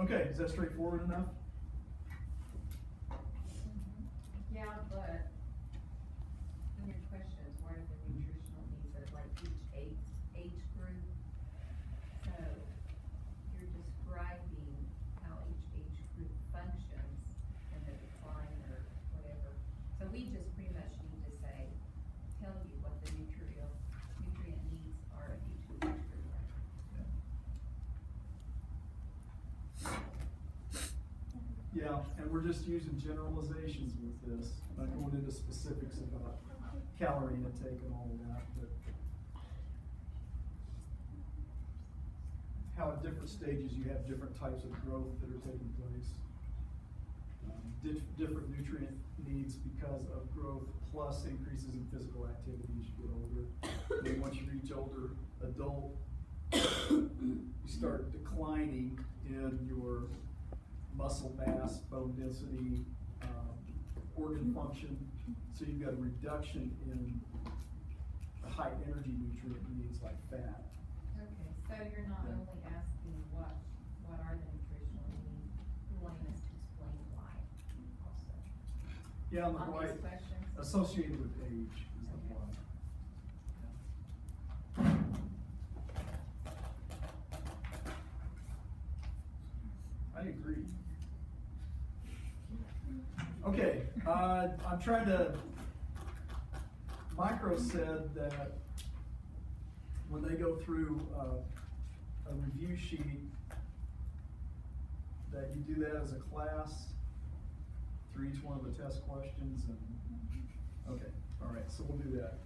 Okay, is that straightforward enough? Yeah, but in your questions, what are the nutritional needs of like each age group? So you're describing how each age group functions in the decline or whatever. So we just pretty much need to say, tell you what the nutrient needs are of each age group. Yeah, and we're just using generalizations with this, not going into specifics about calorie intake and all of that, but how at different stages you have different types of growth that are taking place. Different nutrient needs because of growth, plus increases in physical activity as you get older. And then once you reach older adult, you start declining in your muscle mass, bone density, organ function. So you've got a reduction in the high energy nutrient needs like fat. Okay, so you're not only asking what are the nutritional needs, you're wanting us to explain why also. Yeah, on the On right, these questions? associated with age is the Okay. one. I agree. Okay, I'm trying to, Micro said that when they go through a review sheet, that you do that as a class through each one of the test questions and, okay, all right, so we'll do that.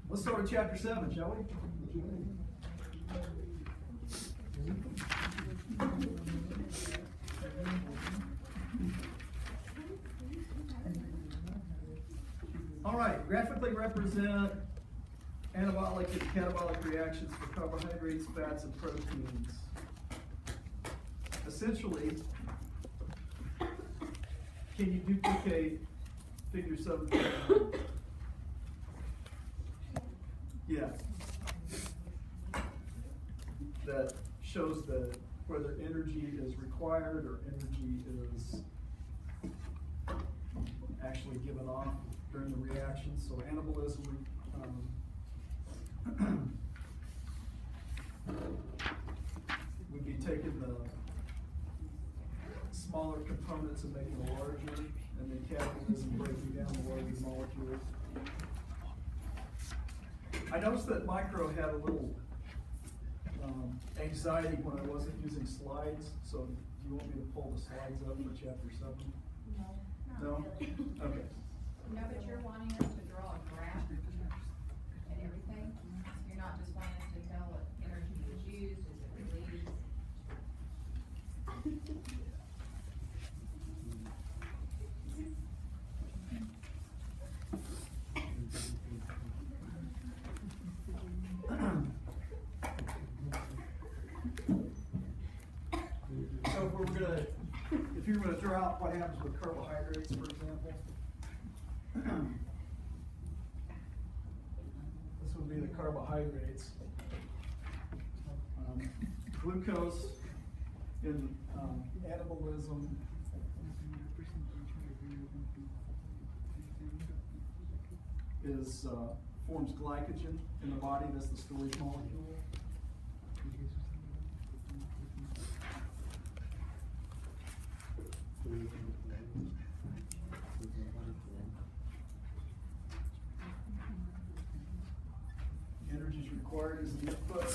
Let's start with chapter 7, shall we? All right, graphically represent anabolic and catabolic reactions for carbohydrates, fats, and proteins. Essentially, can you duplicate figure 7.1? Yeah. That shows whether energy is required or energy is actually given off during the reaction. So anabolism would be taking the smaller components and making them larger, and then catabolism breaking down the larger molecules. I noticed that Micro had a little anxiety when I wasn't using slides, so do you want me to pull the slides up for chapter 7? No. No? Okay. No, but you're wanting us to draw a graph and everything? You're not just wanting us to tell what energy is used, is it released? So if you were gonna draw out what happens with carbohydrates, for example, this would be the carbohydrates. Glucose in anabolism forms glycogen in the body. That's the storage molecule. Energy is required as the input.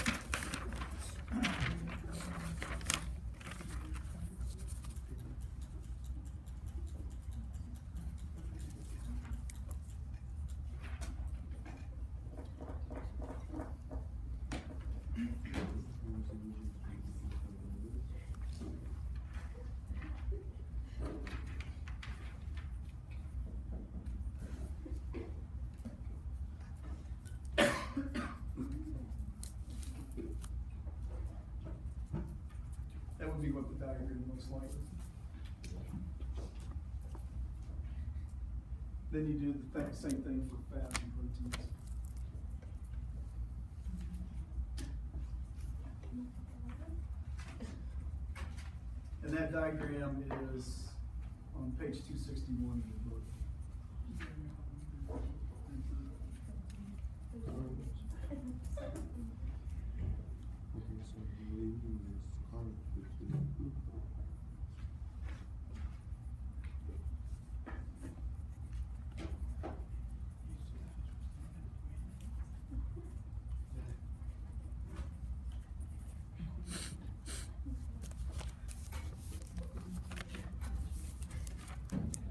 would be what the diagram looks like. Then you do the same thing for fats and proteins. And that diagram is on page 261 of the book.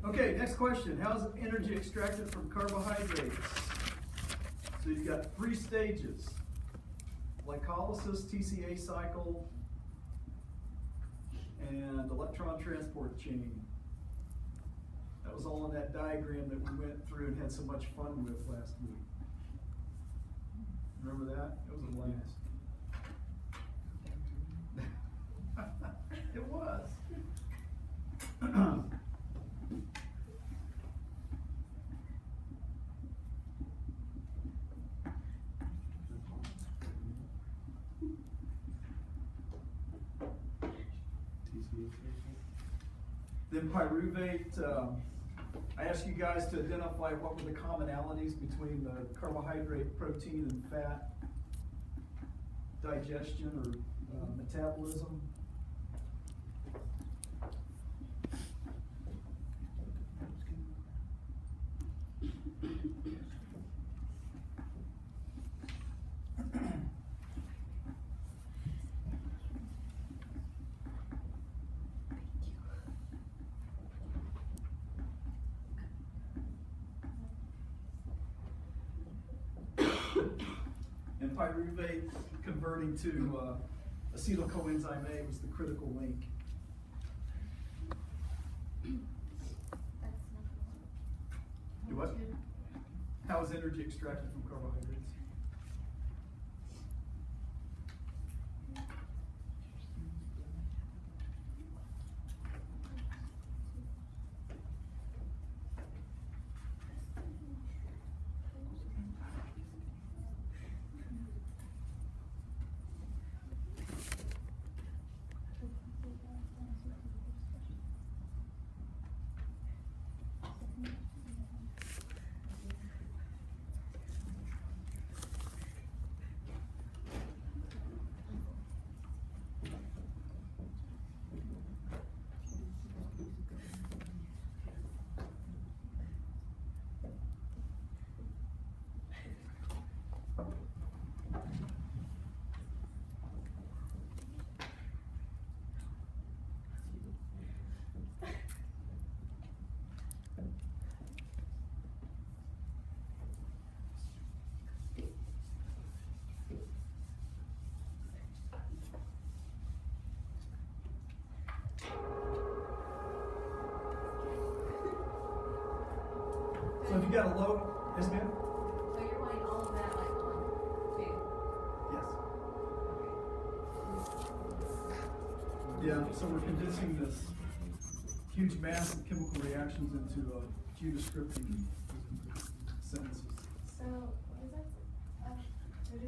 Okay, next question. How is energy extracted from carbohydrates? So you've got 3 stages: glycolysis, TCA cycle, and electron transport chain. That was all in that diagram that we went through and had so much fun with last week. Remember that? It was a blast. It was. Then pyruvate, I asked you guys to identify what were the commonalities between the carbohydrate, protein, and fat digestion or metabolism. And pyruvate converting to acetyl coenzyme A was the critical link. Do what? How is energy extracted from carbohydrates? So if you got a low, yes ma'am? So you're wanting all of that like 1, 2? Yes. Yeah, so we're condensing this huge mass of chemical reactions into a few descriptive sentences. So, what does that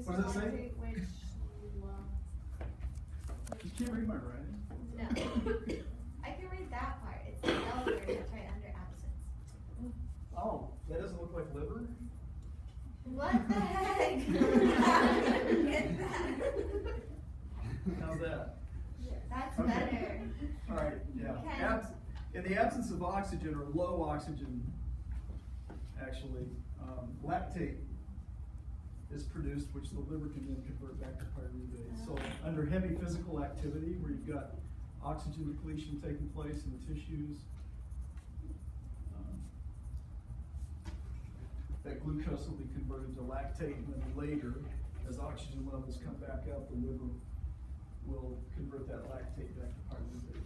What does it say? Which, You can't read my writing. no. I can read that part. It's the L word that's right under absence. Oh, that doesn't look like liver? What the heck? Get that. How's that? That's Okay. better. All right, yeah. Okay. In the absence of oxygen or low oxygen, actually, lactate is produced, which the liver can then convert back to pyruvate. So under heavy physical activity, where you've got oxygen depletion taking place in the tissues, that glucose will be converted to lactate, and then later, as oxygen levels come back up, the liver will convert that lactate back to pyruvate.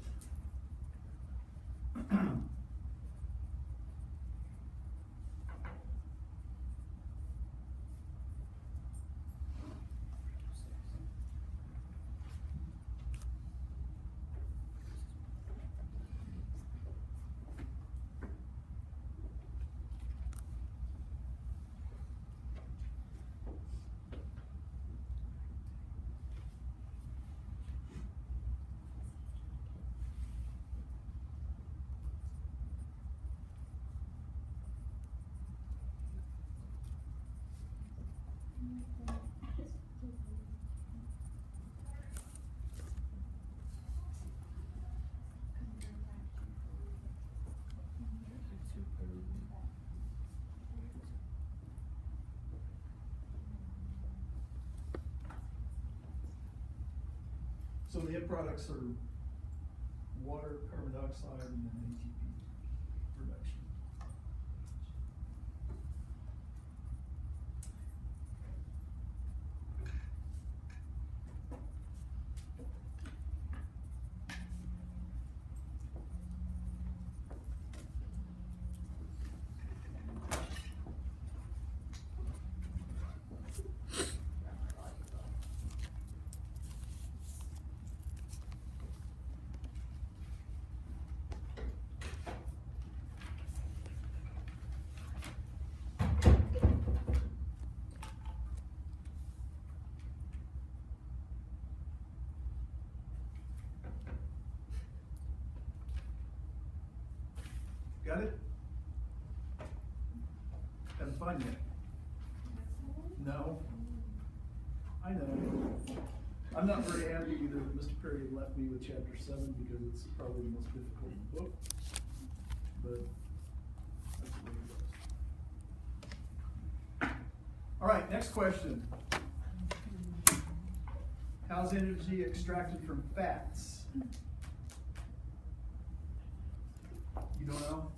So the end products are water, carbon dioxide, and then ATP reduction. Got it? Haven't fun yet? No? I know. I'm not very happy either that Mr. Perry left me with chapter 7 because it's probably the most difficult in the book. But that's the way it goes. All right, next question. How's energy extracted from fats? You don't know?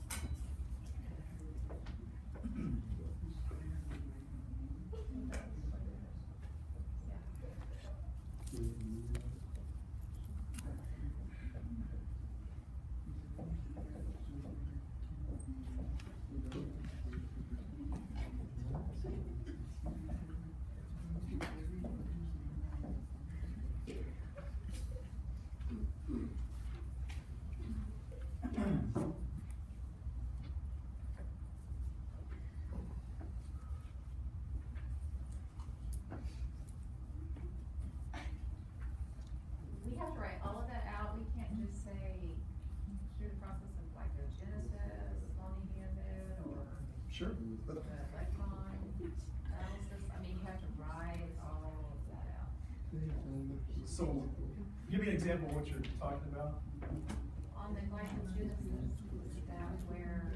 We have to write all of that out, we can't just say through the process of glycogenesis, longevity of it, or Sure. the electron analysis, I mean, you have to write all of that out. So, give me an example of what you're talking about. On the glycogenesis, that's where,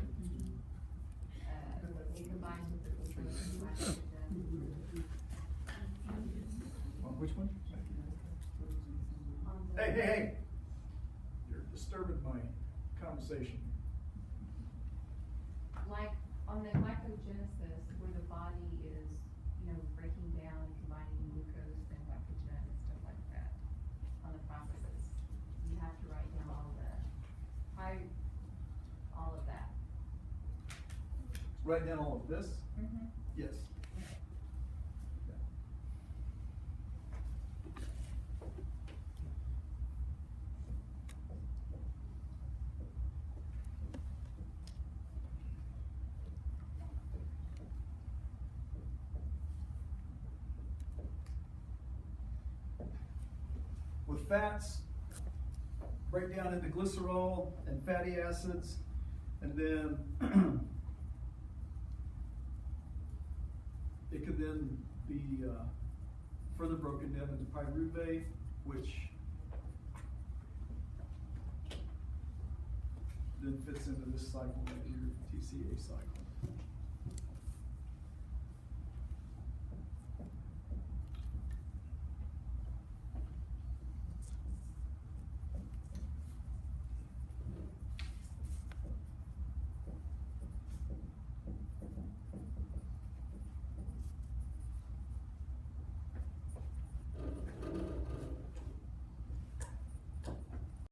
it combines with the glycogen. On which one? On the- Hey! You're disturbing my conversation. Like, on the glycogenesis, where the body is, breaking down and combining glucose and glycogen and stuff like that, on the processes, you have to write down all of that. Write down all of this? Mm-hmm. Yes. With fats, break down into glycerol and fatty acids, and then it could then be further broken down into pyruvate, which then fits into this cycle right here, TCA cycle.